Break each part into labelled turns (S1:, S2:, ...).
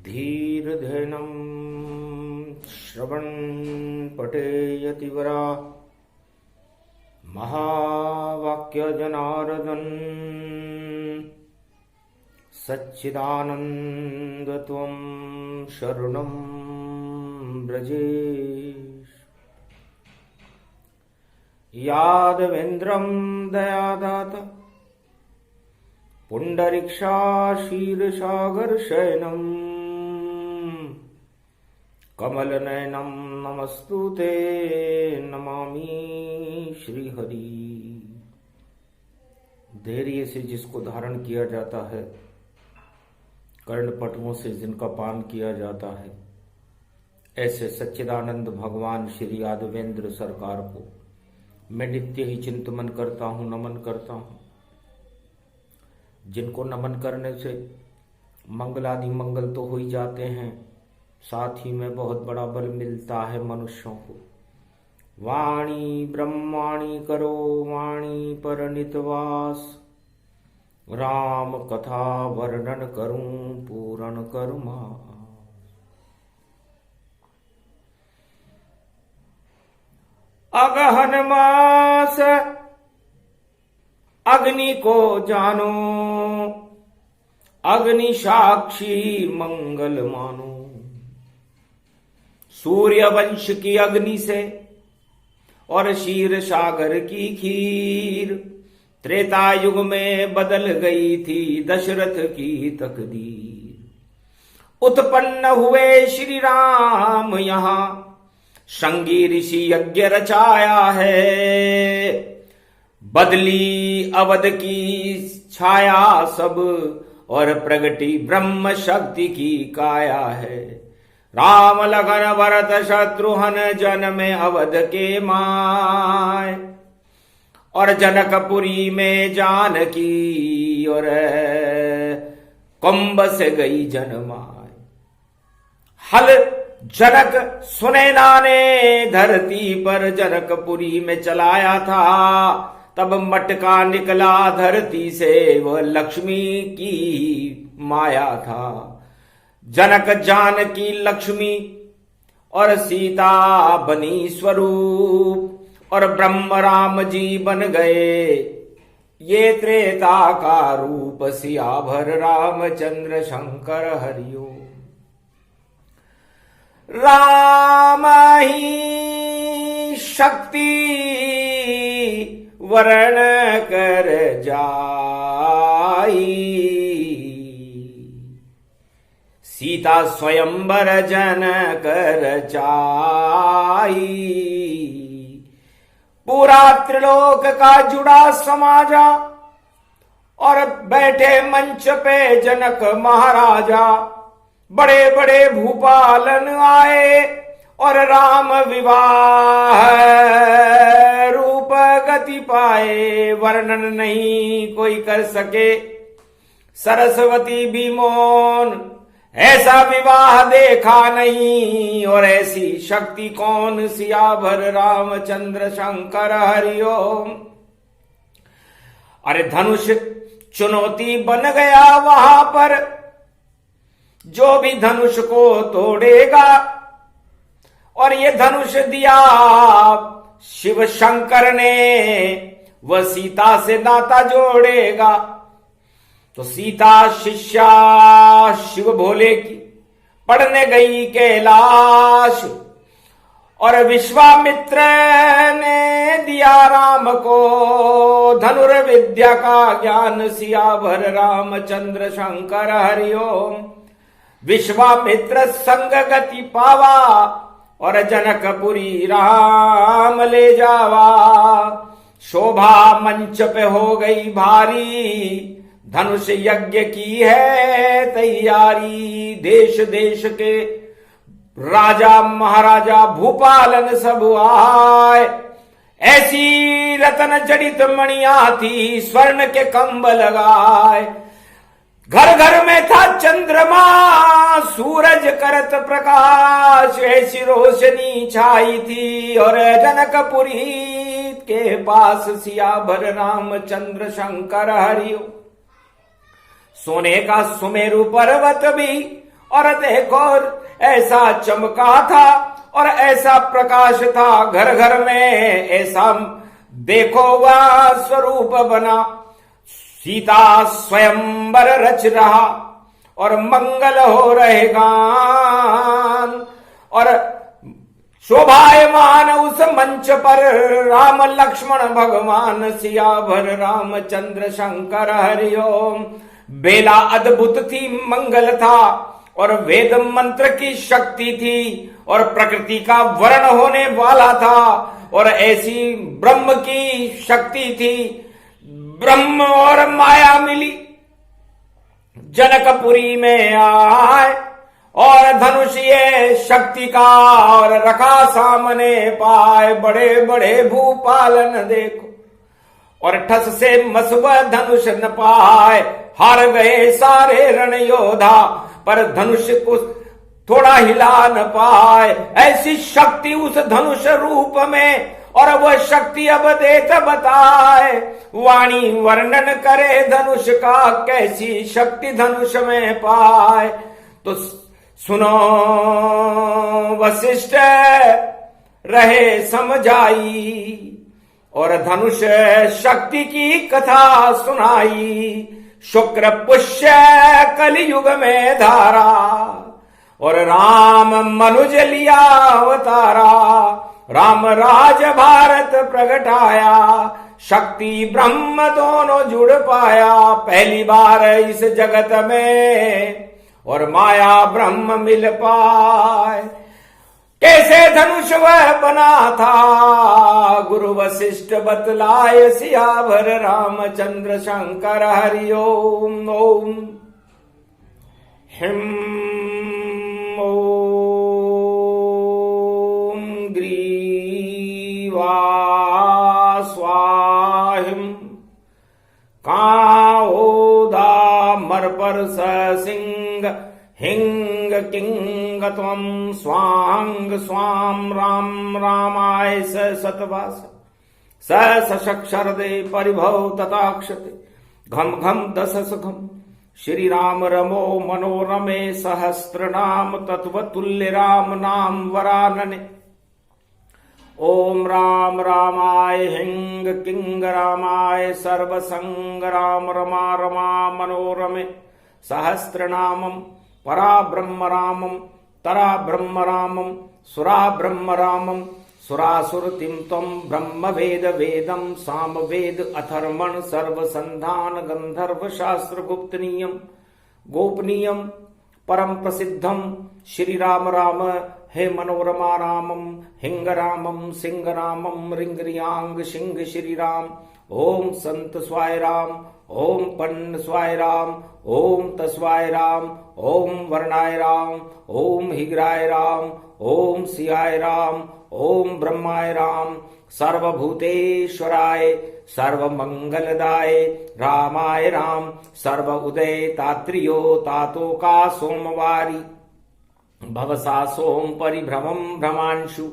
S1: धीर्धेनं श्रवणपठेयतिवरा महावाक्यजनार्दन सच्चिदानन्दत्वं शरणं व्रजेश। यादवेन्द्रं दयादाता पुण्डरीक्षाशीर्षागरशयनं कमलनयनं नमस्तुते नमामि श्रीहरि। धैर्य से जिसको धारण किया जाता है, कर्णपटुओं से जिनका पान किया जाता है, ऐसे सच्चिदानंद भगवान श्री यादवेंद्र सरकार को मैं नित्य ही चिंतन करता हूँ, नमन करता हूँ। जिनको नमन करने से मंगलादि मंगल तो हो ही जाते हैं, साथ ही में बहुत बड़ा बल मिलता है मनुष्यों को। वाणी ब्रह्माणी करो वाणी पर नितवास, राम कथा वर्णन करूं पूर्ण करुमा। अगहन मास अग्नि को जानो, अग्नि साक्षी मंगल मानो। सूर्य वंश की अग्नि से और क्षीर सागर की खीर, त्रेता युग में बदल गई थी दशरथ की तकदीर। उत्पन्न हुए श्री राम यहाँ, श्रृंगी ऋषि यज्ञ रचाया है। बदली अवध की छाया सब, और प्रगति ब्रह्म शक्ति की काया है। राम लगन भरत शत्रुघ्न जन में अवध के माय, और जनकपुरी में जानकी और कुंभ से गई जनमाय। हल जनक सुनैना ने धरती पर जनकपुरी में चलाया था, तब मटका निकला धरती से, वह लक्ष्मी की माया था। जनक जानकी लक्ष्मी और सीता बनी स्वरूप, और ब्रह्म राम जी बन गए ये त्रेता का रूप। सियाभर रामचंद्र शंकर हरिओ। राम ही शक्ति वर्ण कर जाई, सीता स्वयंवर जन कर चाई। पूरा त्रिलोक का जुड़ा समाजा, और बैठे मंच पे जनक महाराजा। बड़े बड़े भूपालन आए, और राम विवाह रूप गति पाए। वर्णन नहीं कोई कर सके सरस्वती भी मौन, ऐसा विवाह देखा नहीं, और ऐसी शक्ति कौन। सियाभर रामचंद्र शंकर हरिओम। अरे धनुष चुनौती बन गया वहां पर, जो भी धनुष को तोड़ेगा। और ये धनुष दिया शिव शंकर ने, वह सीता से नाता जोड़ेगा। तो सीता शिष्या शिव भोले की पढ़ने गई कैलाश, और विश्वामित्र ने दिया राम को धनुर्विद्या का ज्ञान। सियाभर रामचंद्र शंकर हरिओम। विश्वामित्र संग गति पावा, और जनकपुरी राम ले जावा। शोभा मंच पे हो गई भारी, धनुष यज्ञ की है तैयारी। देश देश के राजा महाराजा भूपालन सब आए। ऐसी रतन जड़ित मणियां थी, स्वर्ण के कंब लगाए। घर घर में था चंद्रमा, सूरज करत प्रकाश। ऐसी रोशनी छाई थी, और जनकपुरी के पास सियाभर रामचंद्र शंकर हरिओ। सोने का सुमेरु पर्वत भी और देखो ऐसा चमका था और ऐसा प्रकाश था घर घर में, ऐसा देखो वह स्वरूप बना। सीता स्वयंवर रच रहा और मंगल हो रहे गान, और शोभायमान उस मंच पर राम लक्ष्मण भगवान सियावर रामचंद्र शंकर हरिओम। बेला अद्भुत थी, मंगल था और वेद मंत्र की शक्ति थी और प्रकृति का वर्ण होने वाला था और ऐसी ब्रह्म की शक्ति थी। ब्रह्म और माया मिली, जनकपुरी में आए और धनुष ये शक्ति का और रखा सामने पाए। बड़े बड़े भूपालन देखो और ठस से मसुआ धनुष न पाए। हार गए सारे रण योधा पर धनुष को थोड़ा हिला न पाए। ऐसी शक्ति उस धनुष रूप में और वह शक्ति अब देत बताए। वाणी वर्णन करे धनुष का, कैसी शक्ति धनुष में पाए। तो सुनो वशिष्ठ रहे समझाई और धनुष शक्ति की कथा सुनाई। शुक्र पुष्य कलयुग में धारा और राम मनुज लिया अवतारा। राम राज भारत प्रगटाया, शक्ति ब्रह्म दोनों जुड़ पाया पहली बार इस जगत में, और माया ब्रह्म मिल पाए। कैसे धनुष वह बना था गुरु वशिष्ठ बतलाए। सियावर रामचंद्र शंकर हरि ओम। ओम हिम स्वाहिम काओदा मरपर सिंह हिंग किंग त्वं स्वांग स्वाम राम रामाय सतवास सशक्षरदे परिभव तथाक्षते घम घम दशस घम। श्री राम रमो मनोरमे सहस्त्र नाम तत्वतुल्य राम नाम वरानने। ओम राम रामाय हिंग किंग रामाय सर्वसंग राम रमा रमा मनोरमे सहस्त्र नामम परा ब्रह्म रामम तरा ब्रह्म रामम सुरा ब्रह्म रामम सुरासुरतिम तम ब्रह्म वेद वेदम साम वेद अथर्मण सर्वसंधान गंधर्व शास्त्र गुप्तनीयम गोपनीयम परम प्रसिद्धम। श्री राम राम हे मनोरमा रामम हिंग रामम सिंह रामम रिंगरियांग सिंह श्री राम। ओम संत स्वाय राम, ओम पन्न स्वाय राम, ओम तस्वाय राम, ओम वर्णाय राम, ओम हिग्राय राम, ओम सियाय राम, ओम ब्रह्माय राम, सर्वभूतेश्वराय सर्वमंगलदाय रामाय राम। सर्व उदय तात्रियो तातो का सोमवारी भवसा सोम परिभ्रमं भ्रमांशु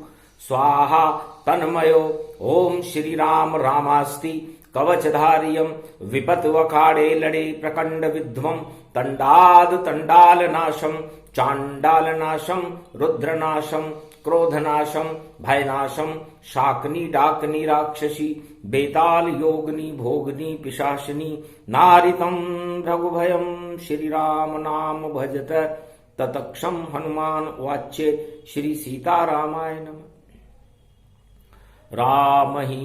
S1: स्वाहा तन्मयो। ओम श्री राम रामास्ति कवचधारियम विपत वखाड़े लड़े प्रकंड विध्वम तंडाद तंडाल नाशम चांडाल नाशम रुद्रनाशम क्रोधनाशम भयनाशम शाकनी डाकनी राक्षसी बेताल योगनी भोगनी पिशाचनी नारितम भृगुभयम। श्री राम नाम भजत ततक्षम हनुमान वाच्य। श्री सीता रामाय नमः। राम ही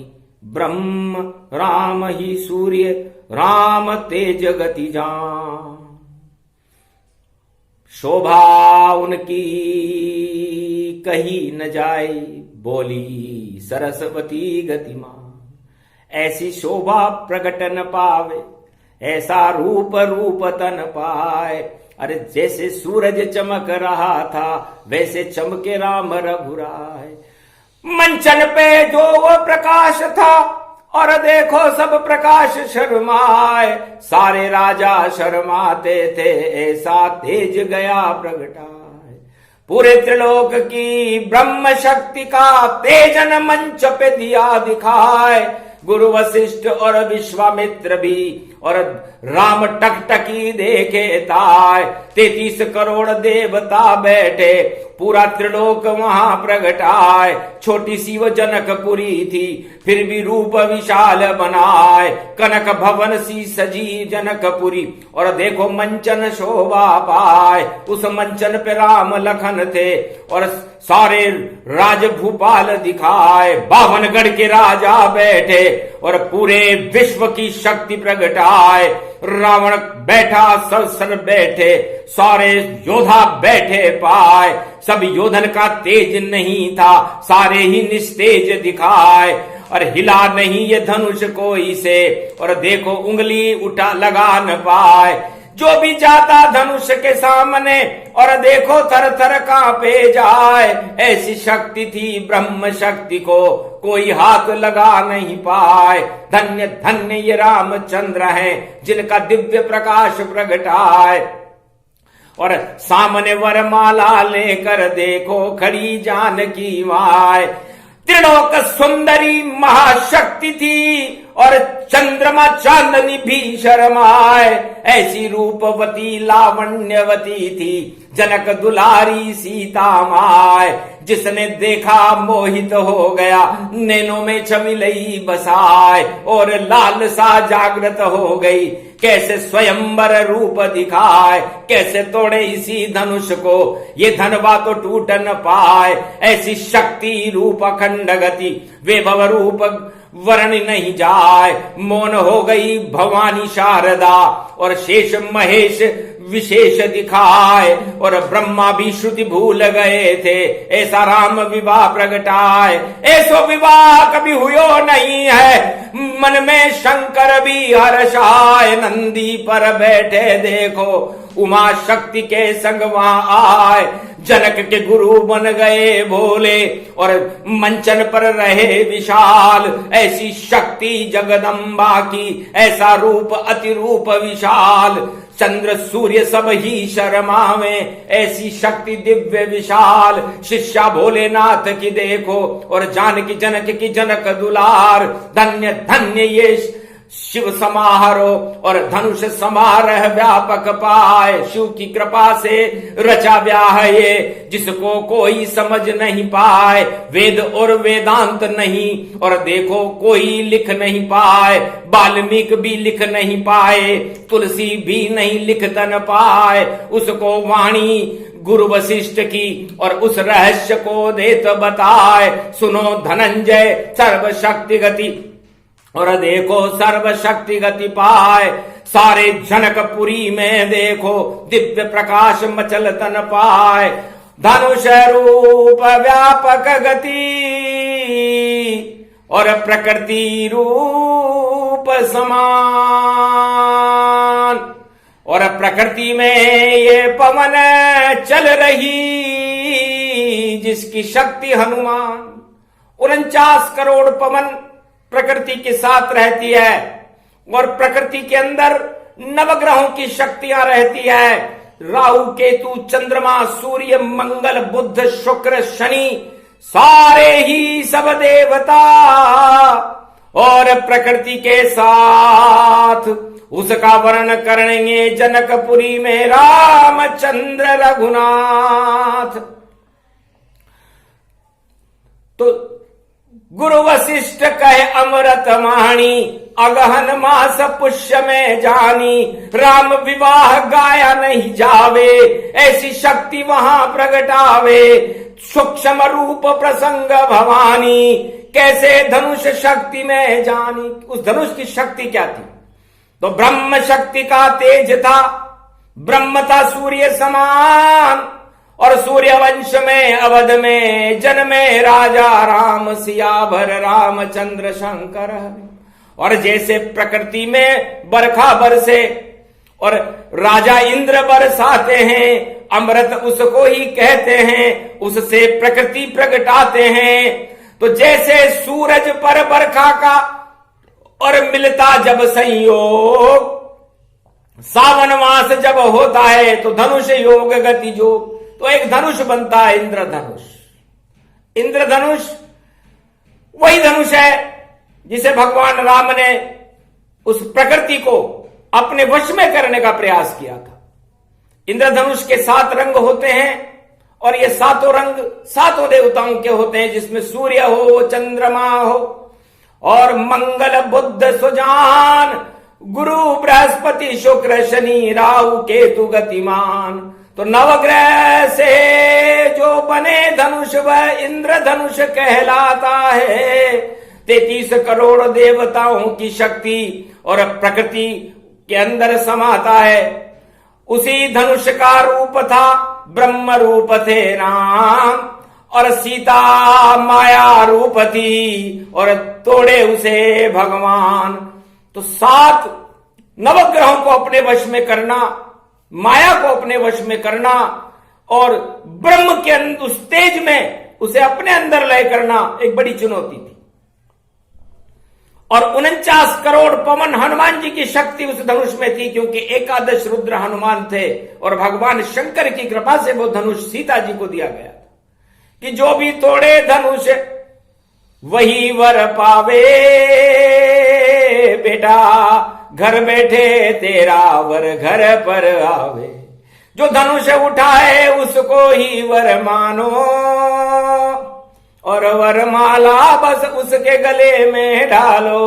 S1: ब्रह्म राम ही सूर्य राम तेज गति जान। शोभा उनकी कही न जाए बोली सरस्वती गतिमान। ऐसी शोभा प्रगट न पावे ऐसा रूप रूप तन पाए। अरे जैसे सूरज चमक रहा था वैसे चमके राम रघुराय। मंचन पे जो वो प्रकाश था और देखो सब प्रकाश शर्माए। सारे राजा शर्माते थे ऐसा तेज गया प्रगटाए। पूरे त्रिलोक की ब्रह्म शक्ति का तेजन मंच पे दिया दिखाए। गुरु वशिष्ठ और विश्वामित्र भी और राम टकटकी देखे ताय। 33 करोड़ देवता बैठे पूरा त्रिलोक वहां प्रगटाए। छोटी सी वो जनकपुरी थी फिर भी रूप विशाल बनाए। कनक भवन सी सजी जनकपुरी और देखो मंचन शोभा पाए। उस मंचन पे राम लखन थे और सारे राज भूपाल दिखाए। 52 गढ़ के राजा बैठे और पूरे विश्व की शक्ति प्रगटाए। रावण बैठा सर बैठे सारे योद्धा बैठे पाए। सब योधन का तेज नहीं था सारे ही निस्तेज दिखाए। और हिला नहीं ये धनुष कोई से और देखो उंगली उठा लगा न पाए। जो भी जाता धनुष के सामने और देखो थर थर कांपे जाए। ऐसी शक्ति थी ब्रह्म शक्ति को कोई हाथ लगा नहीं पाए। धन्य धन्य ये रामचंद्र हैं जिनका दिव्य प्रकाश प्रगटाए। और सामने वरमाला लेकर देखो खड़ी जानकी माय। त्रिलोक सुंदरी महाशक्ति थी और चंद्रमा चांदनी भी शर्माए। ऐसी रूपवती लावण्यवती थी जनक दुलारी सीता माय। जिसने देखा मोहित हो गया नैनों में छमिलई बसाए। और लालसा जागृत हो गई कैसे स्वयंवर रूप दिखाए। कैसे तोड़े इसी धनुष को ये धनवा तो टूट न पाए। ऐसी शक्ति रूप अखंड गति वैभव रूप वर्ण नहीं जाए। मौन हो गई भवानी शारदा और शेष महेश विशेष दिखाए। और ब्रह्मा भी श्रुति भूल गए थे ऐसा राम विवाह प्रगटाए। ऐसो विवाह कभी हुयो नहीं है मन में शंकर भी हर्षाए। नंदी पर बैठे देखो उमा शक्ति के संग वहां आए। जनक के गुरु बन गए भोले और मंचन पर रहे विशाल। ऐसी शक्ति जगदम्बा की ऐसा रूप अति रूप विशाल। चंद्र सूर्य सब ही शर्मावे ऐसी शक्ति दिव्य विशाल। शिष्या भोलेनाथ की देखो और जानकी जनक की जनक दुलार। धन्य धन्य ये शिव समारो और धनुष समारह व्यापक पाए। शिव की कृपा से रचा व्याह ये जिसको कोई समझ नहीं पाए। वेद और वेदांत नहीं और देखो कोई लिख नहीं पाए। वाल्मीकि भी लिख नहीं पाए तुलसी भी नहीं लिख तन पाए। उसको वाणी गुरु वशिष्ठ की और उस रहस्य को देत बताए। सुनो धनंजय सर्व शक्ति गति और देखो सर्व शक्ति गति पाए। सारे जनकपुरी में देखो दिव्य प्रकाश मचल तन पाए। धनुष रूप व्यापक गति और प्रकृति रूप समान। और प्रकृति में ये पवन चल रही जिसकी शक्ति हनुमान। 49 करोड़ पवन प्रकृति के साथ रहती है और प्रकृति के अंदर नवग्रहों की शक्तियां रहती है। राहु केतु चंद्रमा सूर्य मंगल बुध शुक्र शनि सारे ही सब देवता और प्रकृति के साथ उसका वर्णन करेंगे जनकपुरी में रामचंद्र रघुनाथ। तो गुरु वशिष्ठ कहे अमृत वाणी अगहन मास पुष्य में जानी। राम विवाह गाया नहीं जावे ऐसी शक्ति वहां प्रगटावे। सूक्ष्म रूप प्रसंग भवानी कैसे धनुष शक्ति में जानी। उस धनुष की शक्ति क्या थी तो ब्रह्म शक्ति का तेज था। ब्रह्म था सूर्य समान और सूर्य वंश में अवध में जन्मे राजा राम सियावर रामचंद्र शंकर। और जैसे प्रकृति में बरखा बरसे और राजा इंद्र बरसाते हैं अमृत उसको ही कहते हैं उससे प्रकृति प्रगटाते हैं। तो जैसे सूरज पर बरखा का और मिलता जब संयोग सावन मास जब होता है तो धनुष योग गति योग तो एक धनुष बनता है इंद्रधनुष। इंद्रधनुष वही धनुष है जिसे भगवान राम ने उस प्रकृति को अपने वश में करने का प्रयास किया था। इंद्रधनुष के 7 रंग होते हैं और ये 7 रंग 7 देवताओं के होते हैं, जिसमें सूर्य हो, चंद्रमा हो और मंगल बुध सुजान, गुरु बृहस्पति शुक्र शनि राहु केतु गतिमान। तो नवग्रह से जो बने धनुष वह इंद्रधनुष कहलाता है। 33 करोड़ देवताओं की शक्ति और प्रकृति के अंदर समाता है। उसी धनुष का रूप था, ब्रह्म रूप थे राम और सीता माया रूप थी और तोड़े उसे भगवान। तो 7 नवग्रहों को अपने वश में करना, माया को अपने वश में करना और ब्रह्म के उस तेज में उसे अपने अंदर लय करना एक बड़ी चुनौती थी। और 49 करोड़ पवन हनुमान जी की शक्ति उस धनुष में थी, क्योंकि 11 रुद्र हनुमान थे और भगवान शंकर की कृपा से वो धनुष सीता जी को दिया गया कि जो भी तोड़े धनुष वही वर पावे, बेटा घर बैठे तेरा वर घर पर आवे। जो धनुष उठाए उसको ही वर मानो और वरमाला बस उसके गले में डालो,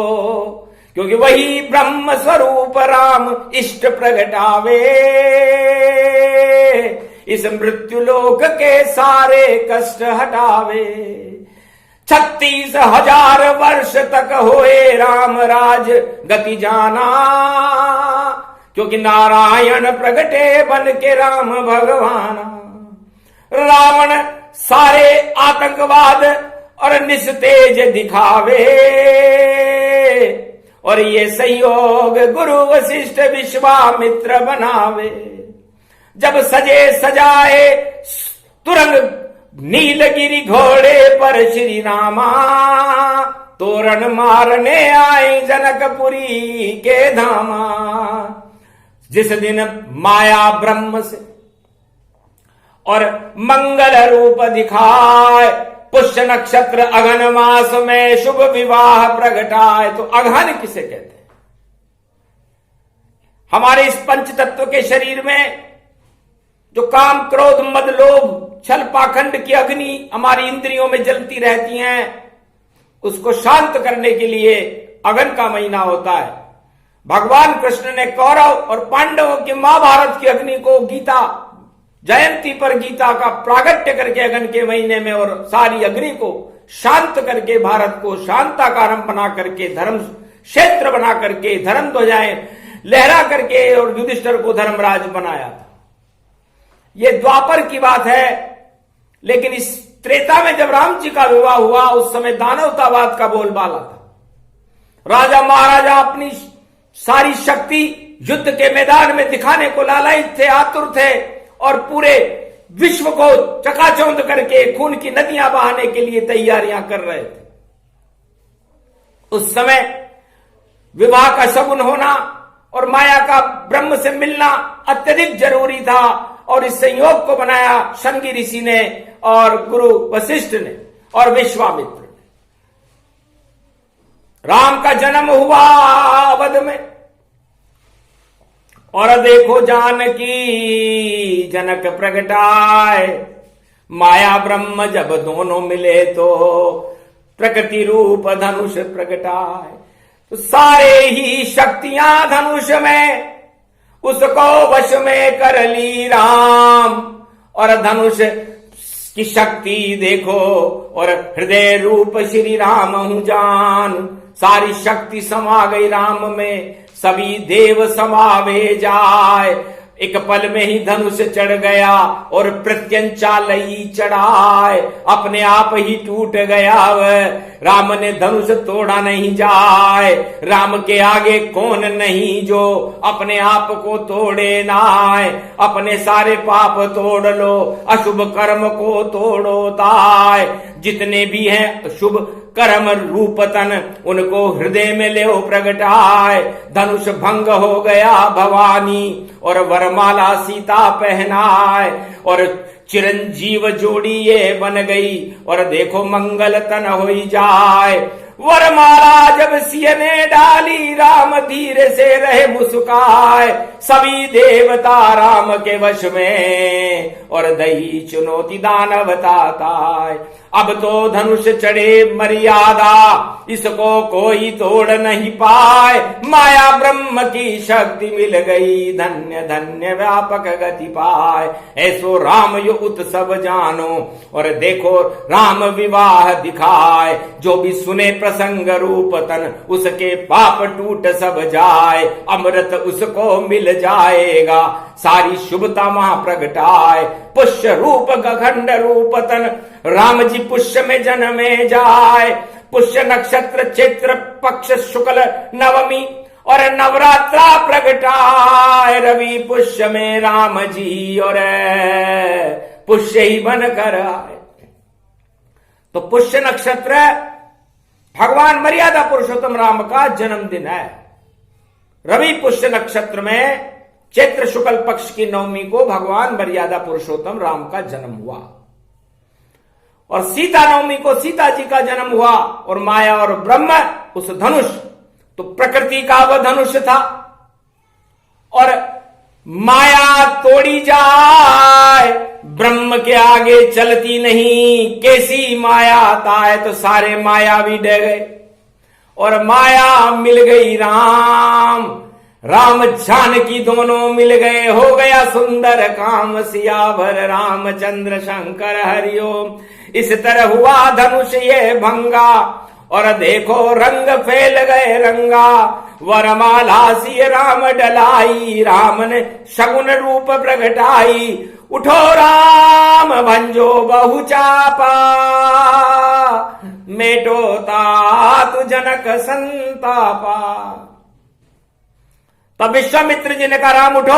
S1: क्योंकि वही ब्रह्म स्वरूप राम इष्ट प्रगटावे। इस मृत्यु लोक के सारे कष्ट हटावे। 36,000 वर्ष तक होए राम राज गति जाना, क्योंकि नारायण प्रगटे बन के राम भगवान। रावण सारे आतंकवाद और निस्तेज दिखावे और ये संयोग गुरु वशिष्ठ विश्वामित्र बनावे। जब सजे सजाए तुरंग नीलगिरी घोड़े पर श्री रामा, तोरण मारने आए जनकपुरी के धामा। जिस दिन माया ब्रह्म से और मंगल रूप दिखाए, पुष्य नक्षत्र अघन मास में शुभ विवाह प्रगटाए। तो अघन किसे कहते हैं? हमारे इस पंच तत्व के शरीर में जो काम क्रोध मद लोभ छल पाखंड की अग्नि हमारी इंद्रियों में जलती रहती हैं, उसको शांत करने के लिए अघन का महीना होता है। भगवान कृष्ण ने कौरव और पांडवों की महाभारत की अग्नि को गीता जयंती पर गीता का प्रागट्य करके अघन के महीने में और सारी अग्नि को शांत करके भारत को शांताकारम बना करके धर्म क्षेत्र बना करके धर्म ध्वजाएं लहरा करके और युधिष्ठिर को धर्मराज बनाया था। ये द्वापर की बात है। लेकिन इस त्रेता में जब राम जी का विवाह हुआ उस समय दानवतावाद का बोलबाला था। राजा महाराजा अपनी सारी शक्ति युद्ध के मैदान में दिखाने को लालायित थे, आतुर थे और पूरे विश्व को चकाचौंध करके खून की नदियां बहाने के लिए तैयारियां कर रहे थे। उस समय विवाह का शगुन होना और माया का ब्रह्म से मिलना अत्यधिक जरूरी था और इस संयोग को बनाया शंगी ऋषि ने और गुरु वशिष्ठ ने और विश्वामित्र ने। राम का जन्म हुआ अवध में और देखो जानकी जनक प्रगटाए। माया ब्रह्म जब दोनों मिले तो प्रकृति रूप धनुष प्रगटाए। तो सारे ही शक्तियां धनुष में उसको वश में कर ली राम और धनुष की शक्ति देखो और हृदय रूप श्री राम हूं जान। सारी शक्ति समा गई राम में, सभी देव समावे जाए। एक पल में ही धनुष चढ़ गया और प्रत्यंचालयी चढ़ाए। अपने आप ही टूट गया वह, राम ने धनुष तोड़ा नहीं जाए। राम के आगे कौन नहीं जो अपने आप को तोड़े नाय। अपने सारे पाप तोड़ लो, अशुभ कर्म को तोड़ो ताय। जितने भी हैं शुभ कर्म रूप तन उनको हृदय में ले प्रगटाए। धनुष भंग हो गया भवानी और वरमाला सीता पहनाए और चिरंजीव जोड़ी ये बन गई और देखो मंगल तन हो जाए। वरमाला जब सिय ने डाली, राम धीरे से रहे मुस्काए। सभी देवता राम के वश में, और दही चुनौती दानव ताताए। अब तो धनुष चढ़े मर्यादा, इसको कोई तोड़ नहीं पाए। माया ब्रह्म की शक्ति मिल गई, धन्य धन्य व्यापक गति पाए। ऐसो राम यो उत्सव जानो, और देखो राम विवाह दिखाए। जो भी सुने प्रसंग रूप तन, उसके पाप टूट सब जाए। अमृत उसको मिल जाएगा, सारी शुभता वहां प्रगटाए। पुष्य रूप गखंड रूप तन, राम जी पुष्य में जन्मे जाए। पुष्य नक्षत्र चैत्र पक्ष शुक्ल नवमी, और नवरात्रा प्रगटाए। रवि पुष्य में राम जी, और पुष्य ही बनकर आए। तो पुष्य नक्षत्र भगवान मर्यादा पुरुषोत्तम राम का जन्मदिन है। रवि पुष्य नक्षत्र में चैत्र शुक्ल पक्ष की नवमी को भगवान मर्यादा पुरुषोत्तम राम का जन्म हुआ। और सीता नवमी को सीता जी का जन्म हुआ। और माया और ब्रह्म उस धनुष, तो प्रकृति का वह धनुष था। और माया तोड़ी जाए, ब्रह्म के आगे चलती नहीं। कैसी माया आता है तो सारे मायावी डर गए, और माया मिल गई राम। राम जानकी दोनों मिल गए, हो गया सुंदर काम। सियावर रामचंद्र शंकर हरिओम। इस तरह हुआ धनुष ये भंगा, और देखो रंग फैल गए रंगा। वरमाला सिय राम डलाई, राम ने शगुन रूप प्रगटाई। उठो राम भंजो बहु चापा, मेटो तात जनक संतापा। तब विश्वामित्र जी ने कहा, राम उठो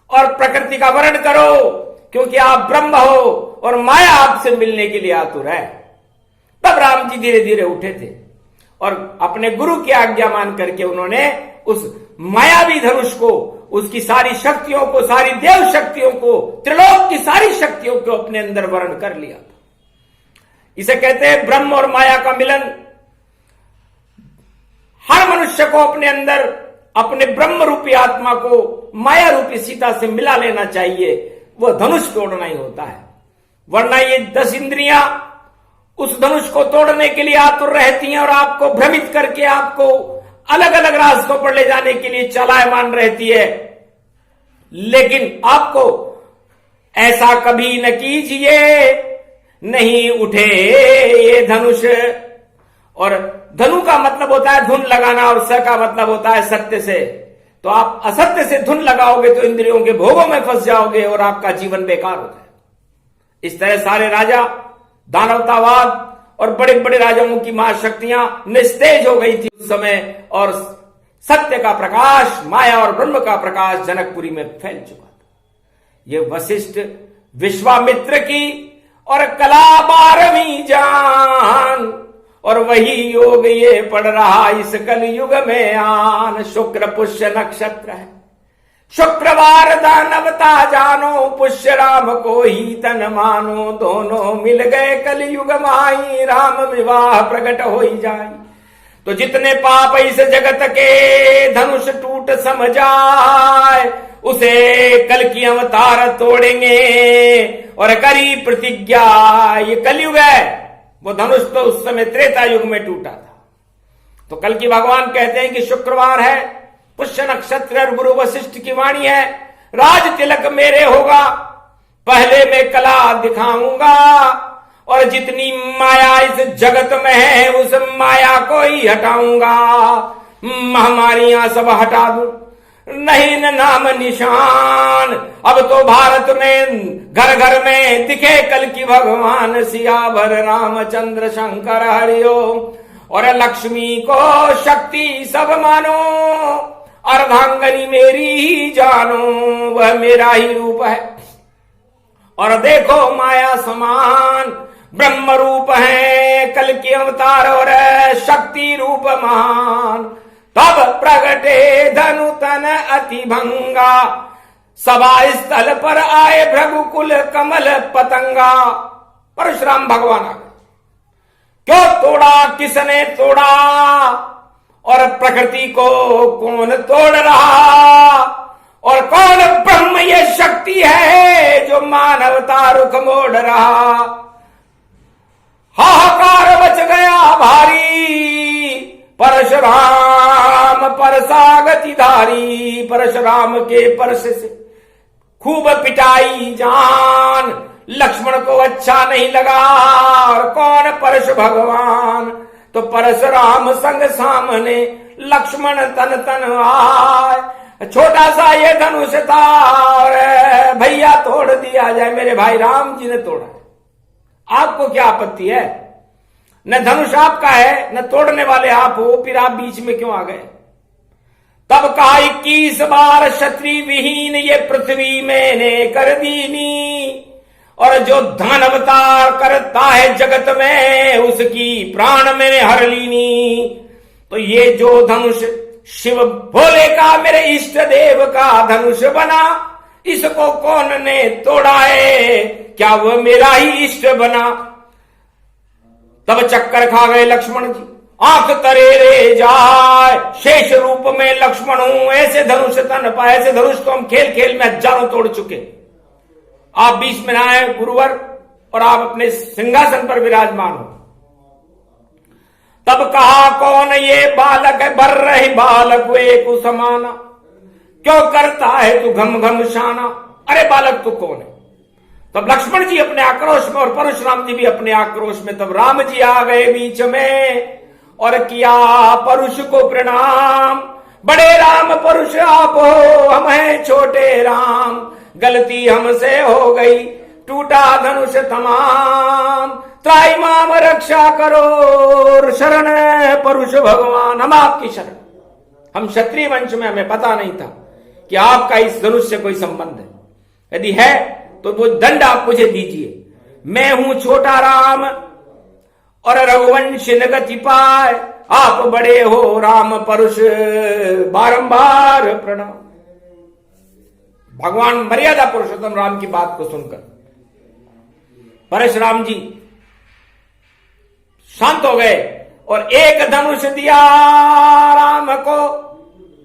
S1: और प्रकृति का वर्ण करो, क्योंकि आप ब्रह्म हो और माया आपसे मिलने के लिए आतुर है। तब राम जी धीरे धीरे उठे थे, और अपने गुरु की आज्ञा मान करके उन्होंने उस मायावी धनुष को, उसकी सारी शक्तियों को, सारी देव शक्तियों को, त्रिलोक की सारी शक्तियों को अपने अंदर वर्ण कर लिया था। इसे कहते हैं ब्रह्म और माया का मिलन। हर मनुष्य को अपने अंदर अपने ब्रह्म रूपी आत्मा को माया रूपी सीता से मिला लेना चाहिए। वह धनुष तोड़ना ही होता है, वरना ये 10 इंद्रियां उस धनुष को तोड़ने के लिए आतुर रहती हैं, और आपको भ्रमित करके आपको अलग अलग रास्तों पर ले जाने के लिए चलायमान रहती है। लेकिन आपको ऐसा कभी न कीजिए, नहीं उठे ये धनुष। और धनु का मतलब होता है धुन लगाना, और स का मतलब होता है सत्य से। तो आप असत्य से धुन लगाओगे तो इंद्रियों के भोगों में फंस जाओगे, और आपका जीवन बेकार होता है। इस तरह सारे राजा, दानवतावाद और बड़े बड़े राजाओं की महाशक्तियां निस्तेज हो गई थी उस समय, और सत्य का प्रकाश, माया और ब्रह्म का प्रकाश जनकपुरी में फैल चुका था। ये वशिष्ठ विश्वामित्र की और कला 12वीं जान, और वही योग ये पढ़ रहा इस कलयुग में आन। शुक्र पुष्य नक्षत्र है, शुक्रवार दानवता जानो। पुष्य राम को ही तन मानो, दोनों मिल गए कलयुग माई। राम विवाह प्रकट हो ही जाए, तो जितने पाप इस जगत के धनुष टूट समझाए। उसे कल की अवतार तोड़ेंगे और करी प्रतिज्ञा। ये कलयुग है, वो धनुष तो उस समय त्रेता युग में टूटा था। तो कल की भगवान कहते हैं कि शुक्रवार है, पुष्य नक्षत्र और गुरु वशिष्ठ की वाणी है। राज तिलक मेरे होगा, पहले मैं कला दिखाऊंगा, और जितनी माया इस जगत में है उस माया को ही हटाऊंगा। महामारियां सब हटा दूं, नहीं न नाम निशान। अब तो भारत में घर घर में दिखे कल की भगवान। सियावर रामचंद्र शंकर हरिओम। और लक्ष्मी को शक्ति सब मानो, अर्धांगनी मेरी ही जानो। वह मेरा ही रूप है, और देखो माया समान ब्रह्म रूप है। कल की अवतार और शक्ति रूप महान। तब प्रगटे धनु तन अति भंगा, सभा स्थल पर आए भृगुकुल कमल पतंगा। परशुराम भगवान आ गए। क्यों तोड़ा, किसने तोड़ा, और प्रकृति को कौन तोड़ रहा, और कौन ब्रह्म ये शक्ति है जो मानवता रुख मोड़ रहा। हाहाकार मच गया भारी, परशुराम परसागति धारी। परशुराम के परश से खूब पिटाई जान, लक्ष्मण को अच्छा नहीं लगा, और कौन परशु भगवान। तो परशुराम संग सामने लक्ष्मण तन तन आए। छोटा सा ये धनुष था और भैया तोड़ दिया जाए, मेरे भाई राम जी ने तोड़ा। आपको क्या आपत्ति है? न धनुष आपका है, न तोड़ने वाले आप हो, फिर आप बीच में क्यों आ गए? तब कहा 21 बार क्षत्रिय विहीन ये पृथ्वी मैंने कर दीनी, और जो धन अवतार करता है जगत में उसकी प्राण मैंने हर लीनी। तो ये जो धनुष शिव भोले का मेरे इष्ट देव का धनुष बना, इसको कौन ने तोड़ा है? क्या वह मेरा ही इष्ट बना? तब चक्कर खा गए लक्ष्मण जी, आंख तरे रे जाए, शेष रूप में लक्ष्मण हूं, ऐसे धनुष तन पाए। ऐसे धनुष तो हम खेल खेल में हजारों तोड़ चुके। आप बीच में ना आए गुरुवर, और आप अपने सिंहासन पर विराजमान हो। तब कहा कौन ये बालक है, बर रहे बालक वे को समाना, क्यों करता है तू घम घम शाना? अरे बालक तू कौन है? तब लक्ष्मण जी अपने आक्रोश में और परशुराम जी भी अपने आक्रोश में। तब राम जी आ गए बीच में और किया परुष को प्रणाम। बड़े राम परुष आप हो, हम हैं छोटे राम, गलती हमसे हो गई, टूटा धनुष तमाम। त्राई माम रक्षा करो, शरण परुष भगवान, हम आपकी शरण। हम क्षत्रिय वंश में, हमें पता नहीं था कि आपका इस धनुष से कोई संबंध है। यदि है तो वो दंड आप मुझे दीजिए। मैं हूं छोटा राम और रघुवंश गति पाए, आप बड़े हो राम परुष, बारंबार प्रणाम। भगवान मर्यादा पुरुषोत्तम राम की बात को सुनकर परशुराम जी शांत हो गए और एक धनुष दिया राम को,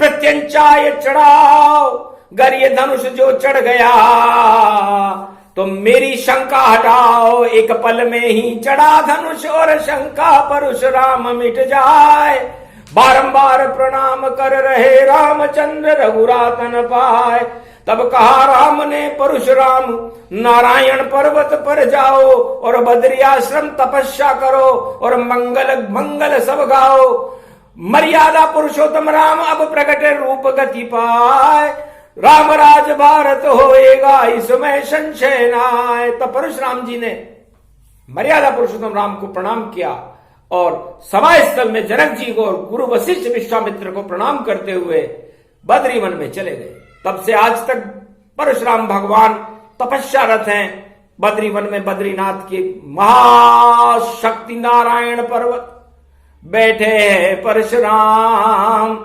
S1: प्रत्यंचाय चढ़ाओ। अगर ये धनुष जो चढ़ गया तो मेरी शंका हटाओ। एक पल में ही चढ़ा धनुष और शंका परशुराम मिट जाए। बारंबार प्रणाम कर रहे रामचंद्र रघुरातन पाए। तब कहा राम ने परशुराम, नारायण पर्वत पर जाओ और बद्री आश्रम तपस्या करो और मंगल मंगल सब गाओ। मर्यादा पुरुषोत्तम राम अब प्रकट रूप गति पाए। राम राज भारत होएगा इसमें संशय नाय। तब परशुराम जी ने मर्यादा पुरुषोत्तम राम को प्रणाम किया और सभा स्थल में जनक जी को और गुरु वशिष्ठ विश्वामित्र को प्रणाम करते हुए बद्री वन में चले गए। तब से आज तक परशुराम भगवान तपस्यारत हैं बद्री वन में। बद्रीनाथ के महाशक्ति नारायण पर्वत बैठे हैं परशुराम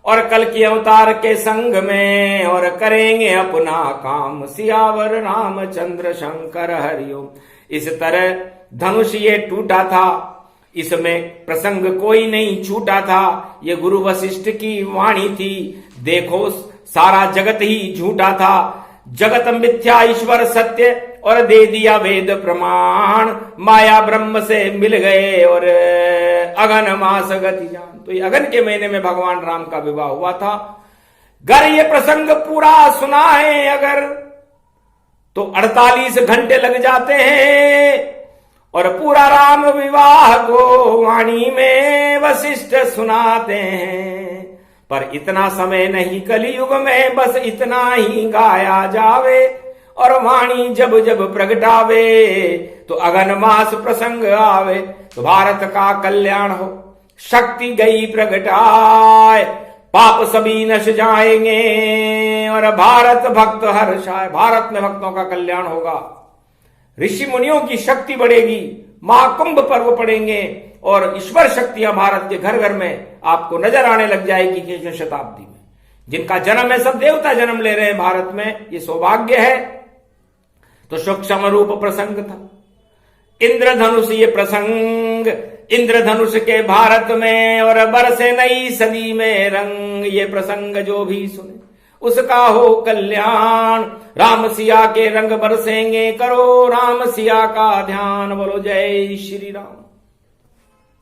S1: और कल की अवतार के संग में और करेंगे अपना काम। सियावर रामचंद्र शंकर हरिओम। इस तरह धनुष ये टूटा था, इसमें प्रसंग कोई नहीं छूटा था। ये गुरु वशिष्ठ की वाणी थी। देखो सारा जगत ही झूठा था, जगत मिथ्या ईश्वर सत्य और दे दिया वेद प्रमाण। माया ब्रह्म से मिल गए और अगन मास गति जान। तो ये अगन के महीने में भगवान राम का विवाह हुआ था। अगर ये प्रसंग पूरा सुना है अगर तो 48 घंटे लग जाते हैं और पूरा राम विवाह को वाणी में वशिष्ठ सुनाते हैं। पर इतना समय नहीं कलयुग में, बस इतना ही गाया जावे और वाणी जब जब प्रगटावे तो अगन मास प्रसंग आवे तो भारत का कल्याण हो। शक्ति गई प्रगटाए, पाप सभी नश जाएंगे और भारत भक्त हर्षाए। भारत में भक्तों का कल्याण होगा, ऋषि मुनियों की शक्ति बढ़ेगी, महाकुंभ पर्व पड़ेंगे और ईश्वर शक्तियां भारत के घर घर में आपको नजर आने लग जाएगी। 21वीं शताब्दी में जिनका जन्म है, सब देवता जन्म ले रहे हैं भारत में, ये सौभाग्य है। तो सूक्ष्म रूप प्रसंग था इंद्रधनुष ये प्रसंग, इंद्रधनुष के भारत में और बरसे नई सदी में रंग। ये प्रसंग जो भी सुने उसका हो कल्याण। राम सिया के रंग बरसेंगे, करो राम सिया का ध्यान। बोलो जय श्री राम।